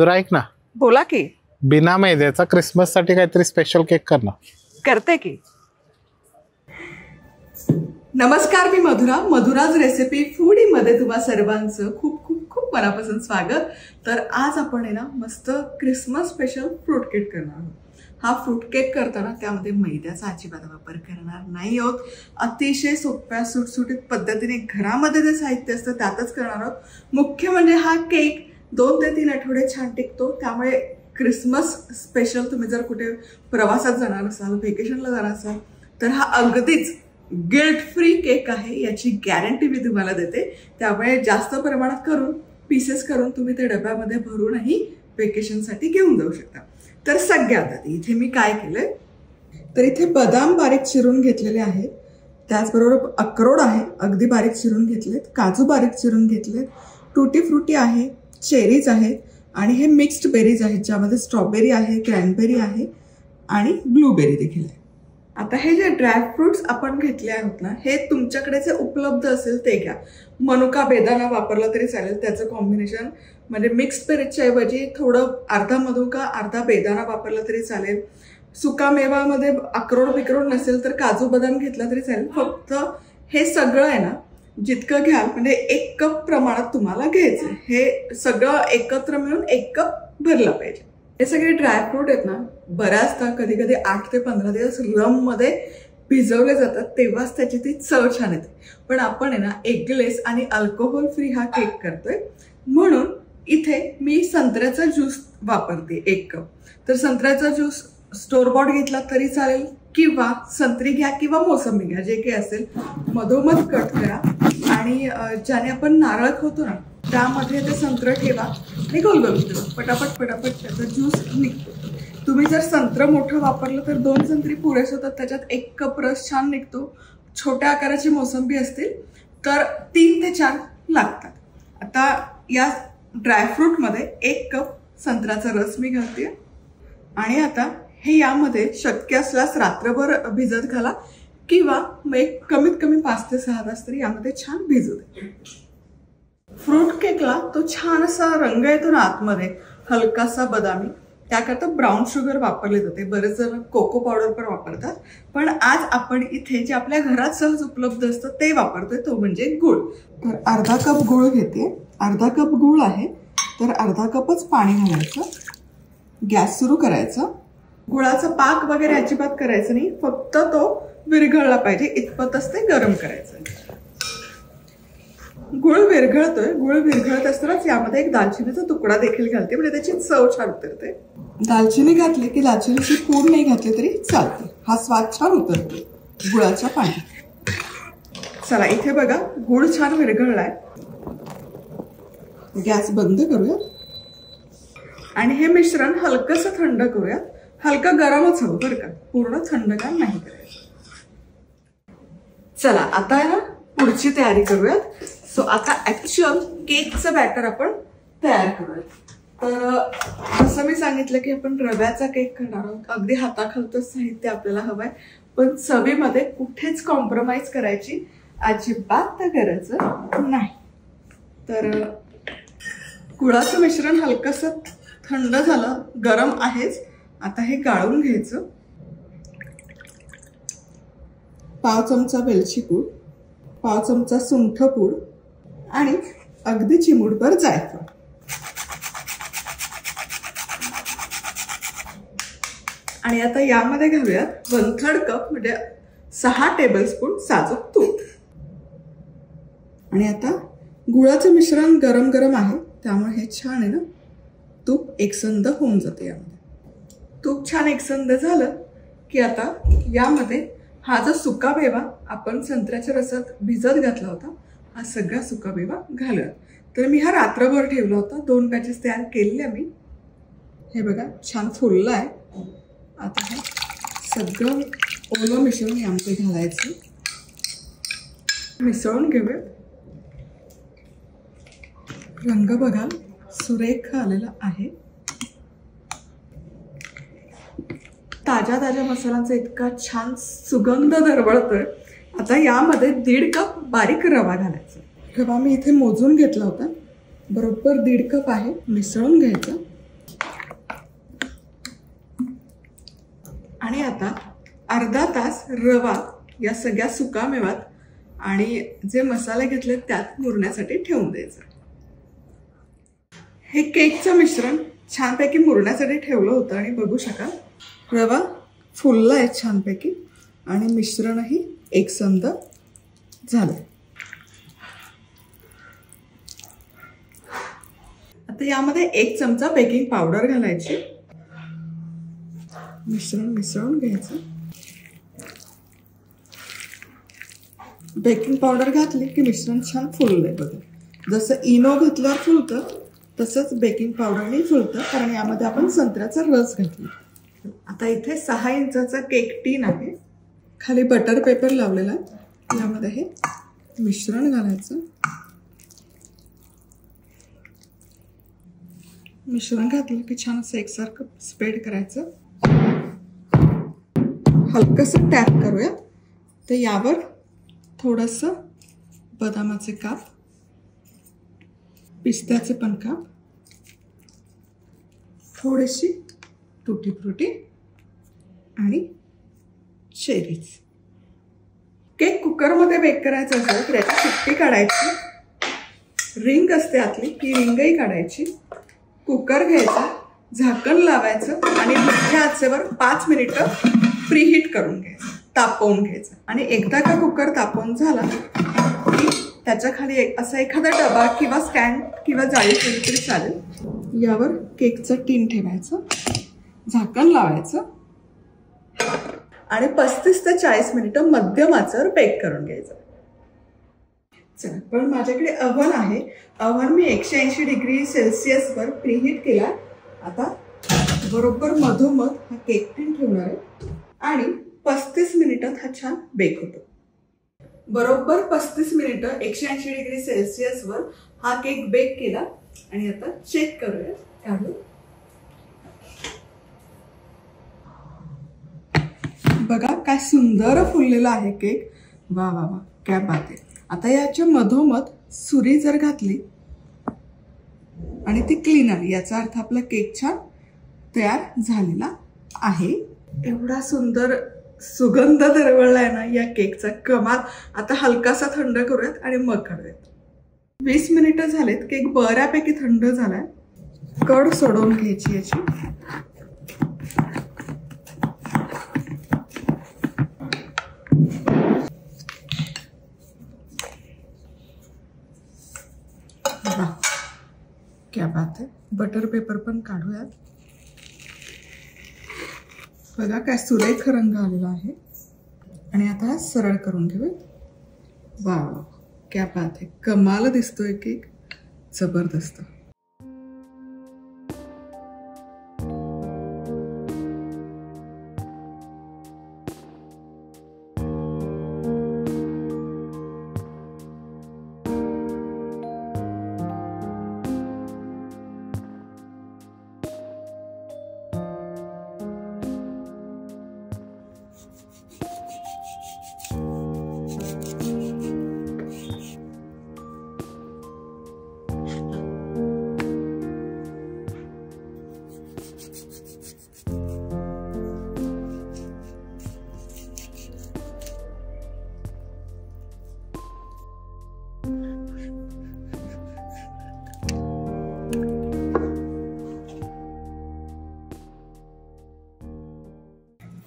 तर ऐक ना, बोला की. बिना मैद्याचा क्रिसमस साठी काहीतरी स्पेशल केक कर ना. करते की. नमस्कार, मी मधुराज रेसिपी फूडी मध्ये तुम्हा सर्वांचं खूप खूप खूप मनापासून स्वागत. तर आज आपण आहे ना मस्त क्रिसमस स्पेशल फ्रूट केक करणार आहोत. हा फ्रूट केक करताना त्यामध्ये मैद्याचा अजिबात वापर करणार नाही आहोत. अतिशय सोप्या सुटसुटीत पद्धतीने घरामध्ये जे साहित्य असतं त्यातच करणार आहोत. मुख्य म्हणजे हा केक 2 ते 3 आठवडे छान टिकतो. त्यामुळे क्रिसमस स्पेशल तुम्ही जर कुठे प्रवासात जाणार असाल, व्हेकेशनला जाणार असाल तर हा अगदीच गिल्ट फ्री केक आहे, याची गॅरंटी मी तुम्हाला देते. त्यामुळे जास्त प्रमाणात करून पीसेस करून तुम्ही ते डब्यामध्ये भरूनही व्हेकेशनसाठी घेऊन जाऊ शकता. तर सगळ्यात आधी इथे मी काय केलंय, तर इथे बदाम बारीक चिरून घेतलेले आहेत, त्याचबरोबर अक्रोड आहे अगदी बारीक चिरून घेतलेत, काजू बारीक चिरून घेतलेत, टूटी फ्रुटी आहे, चेरीज आहेत आणि हे मिक्स्ड बेरीज आहेत ज्यामध्ये स्ट्रॉबेरी आहे, क्रॅनबेरी आहे आणि ब्लूबेरी देखील आहे. आता हे जे ड्रायफ्रुट्स आपण घेतले आहेत ना, हे तुमच्याकडे जे उपलब्ध असेल ते घ्या. मनुका बेदाना वापरला तरी चालेल, त्याचं कॉम्बिनेशन म्हणजे मिक्स्ड बेरीजच्या ऐवजी थोडं अर्धा मनुका अर्धा बेदाना वापरला तरी चालेल. सुका मेवामध्ये अक्रोड बिक्रोड नसेल तर काजू बदाम घेतला तरी चालेल. फक्त हे सगळं आहे ना जितकं घ्याल म्हणजे 1 कप प्रमाणात तुम्हाला घ्यायचं. हे सगळं एकत्र मिळून 1 कप भरला पाहिजे. हे सगळे ड्रायफ्रूट आहेत ना, बऱ्याचदा कधी कधी 8 ते 15 दिवस रम मध्ये भिजवले जातात, तेव्हाच त्याची ती चव छान येते. पण आपण आहे ना एगलेस आणि अल्कोहोल फ्री हा केक करतोय, म्हणून इथे मी संत्र्याचा ज्यूस वापरते 1 कप. तर संत्र्याचा ज्यूस स्टोर बॉट घेतला तरी चालेल किंवा संत्री घ्या किंवा मोसंबी घ्या, जे काही असेल. मधोमध कट करा आणि ज्याने आपण नारळ खातो ना त्यामध्ये ते संत्र ठेवा आणि गोल गोल ठेवा. पटापट पटापट त्याचा ज्यूस निघतो. तुम्ही जर संत्र मोठं वापरलं तर 2 संत्री पुरेसे होतात, त्याच्यात 1 कप रस छान निघतो. छोट्या आकाराची मोसंबी असतील तर 3 ते 4 लागतात. आता या ड्रायफ्रूटमध्ये 1 कप संत्र्याचा रस मी घालते आणि आता हे यामध्ये शक्य असल्यास रात्रभर भिजत घाला किंवा एक कमीत कमी 5 ते 6 तास तरी यामध्ये छान भिजू दे. फ्रूट केकला तो छान असा रंग येतो ना आतमध्ये, हलकासा बदामी, त्याकरता ब्राऊन शुगर वापरले जाते. बरेच जण कोको पावडर पण वापरतात, पण आज आपण इथे जे आपल्या घरात सहज उपलब्ध असतं ते वापरतोय, तो म्हणजे गुळ. तर अर्धा कप गुळ घेते. अर्धा कप गुळ आहे तर अर्धा कपच पाणी घालायचं. गॅस सुरू करायचा. गुळाचा पाक वगैरे अजिबात करायचं नाही, फक्त तो विरघळला पाहिजे इतपतच ते गरम करायचं. गुळ विरघळतोय. गुळ विरघळत असतानाच यामध्ये एक दालचिनीचा तुकडा देखील घालते, म्हणजे त्याची चव छान उतरते. दालचिनी घातली की दालचिनीची पूड नाही घातली तरी चालते, हा स्वाद छान उतरतो गुळाच्या पाण्यात. चला इथे बघा गुळ छान विरघळलाय. गॅस बंद करूया आणि हे मिश्रण हलकंसं थंड करूया. हलकं गरमच हवं बरं का, पूर्ण थंडगार नाही करायचं. चला आता ना पुढची तयारी करूयात. सो आता ऍक्च्युअल केकचं बॅटर आपण तयार करूयात. तर जसं मी सांगितलं की आपण रव्याचा केक करणार आहोत. अगदी हाताखालचं साहित्य आपल्याला हवंय, पण चवीमध्ये कुठेच कॉम्प्रोमाइज करायची अजिबात गरज नाही. तर गुळाचं मिश्रण हलकंसं थंड झालं, गरम आहेच. आता हे गाळून घ्यायचं. पाव चमचा वेलची पूड, पाव चमचा सुंठ पूड आणि अगदी चिमूटभर जायफळ. आणि आता यामध्ये घालूयात 1/3 कप म्हणजे 6 टेबलस्पून साजूक तूप. आणि आता गुळाचं मिश्रण गरम गरम आहे, त्यामुळे हे छान आहे ना तूप एकसंध होऊन जाते. यामध्ये तूप छान एकसंध झालं की आता यामध्ये हा जो सुकामेवा आपण संत्र्याच्या रसात भिजत घातला होता, हा सगळा सुकामेवा घालूया. तर मी हा रात्रभर ठेवला होता. 2 बॅचेस तयार केलेल्या मी. हे बघा छान फुललं आहे. आता हे सगळं ओलं मिश्रण यामध्ये घालायचं, मिसळून घेऊया. रंग बघा सुरेख आलेला आहे. ताज्या ताज्या मसाल्यांचा इतका छान सुगंध दरवळतोय. आता यामध्ये 1.5 कप बारीक रवा घालायचा. रवा मी इथे मोजून घेतला होता, बरोबर 1.5 कप आहे. मिसळून घ्यायचा आता अर्धा तास रवा या सगळ्या सुकामेव्यात आणि जे मसाले घेतले त्यात मुरण्यासाठी ठेवून द्यायचं. हे केकचं मिश्रण छानपैकी मुरण्यासाठी ठेवलं होतं आणि बघू शकाल रवा फुलला आहे छानपैकी आणि मिश्रणही एकसंध झालं. आता यामध्ये 1 चमचा बेकिंग पावडर घालायची. मिश्रण मिसळून घ्यायचं. बेकिंग पावडर घातली की मिश्रण छान फुललंय बघा. जसं इनो घातल्यावर फुलतं तसंच बेकिंग पावडरने फुलतं, कारण यामध्ये आपण संत्र्याचा रस घातला. आता इथे 6 इंचाचा केक टीन आहे. खाली बटर पेपर लावलेला आहे. यामध्ये हे मिश्रण घालायचं. मिश्रण घातलं की छान असं एकसारखं स्प्रेड करायचं. हलकंसं टॅप करूया. तर यावर थोडंसं बदामाचे काप, पिस्त्याचे पण काप, थोडीशी तुटी फ्रुटी आणि चेरीज. केक कुकरमध्ये बेक करायचा असेल तर याची शिट्टी काढायची. रिंग असते आतली ती रिंगही काढायची. कुकर घ्यायचा, झाकण लावायचं आणि मोठ्या आचेवर 5 मिनिटं प्रीहीट करून घ्यायचं, तापवून घ्यायचं. आणि एकदा का कुकर तापवून झाला की त्याच्या खाली असा एखादा डबा किंवा स्टँड किंवा जाळी ठेवली तरी चालेल. यावर केकचं टीन ठेवायचं, झाकण लावायचं आणि 35 ते 40 मिनिटं मध्यम आचेवर बेक करून घ्यायचं. चला, पण माझ्याकडे अव्हन आहे. अव्हन मी 180 डिग्री सेल्सिअसवर प्रीहीट केला. आता बरोबर मधोमध हा केक टीन ठेवणार आहे आणि 35 मिनिटात हा छान बेक होतो. बरोबर 35 मिनिटं 180 डिग्री सेल्सिअसवर हा केक बेक केला आणि आता चेक करूया. काढू बघा काय सुंदर फुललेला आहे केक. वा वा वा, काय बात आहे. आता याच्या मधोमध सुरी जर घातली आणि ती क्लीन आली याचा अर्थ आपला केक छान तयार झालेला आहे. एवढा सुंदर सुगंध दरवळलाय ना या केकचा, कमाल. आता हलकासा थंड करूयात आणि मग काढूयात. 20 मिनिटं झालेत. केक बऱ्यापैकी थंड झालाय. कड सोडवून घ्यायची याची. क्या बात आहे. बटर पेपर पण काढूयात. बघा काय सुरेख रंग आलेला आहे. आणि आता हा सरळ करून घेऊयात. वा, क्या बात आहे. कमाल दिसतोय केक, जबरदस्त.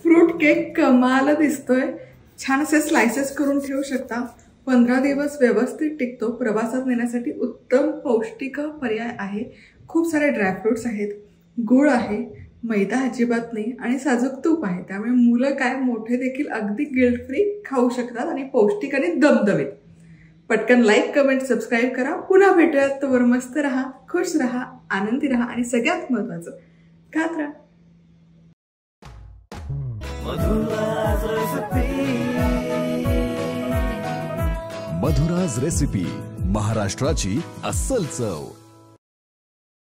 फ्रूट केक कमाल दिसतोय. छान असे स्लाइसेस करून ठेवू शकता. 15 दिवस व्यवस्थित टिकतो. प्रवासात नेण्यासाठी उत्तम पौष्टिक पर्याय आहे. खूप सारे ड्रायफ्रुट्स आहेत, गुळ आहे, मैदा अजिबात नाही आणि साजूक तूप आहे. त्यामुळे मुलं काय मोठे देखील अगदी गिल्ट फ्री खाऊ शकतात आणि पौष्टिक आणि दमदमीत. पटकन लाईक, कमेंट, सबस्क्राईब करा. पुन्हा भेटूयात. तोवर मस्त रहा, खुश रहा, आनंदी रहा आणि सगळ्यात महत्त्वाचं खात राहा. मधुराज रेसिपी, महाराष्ट्राची अस्सल चव.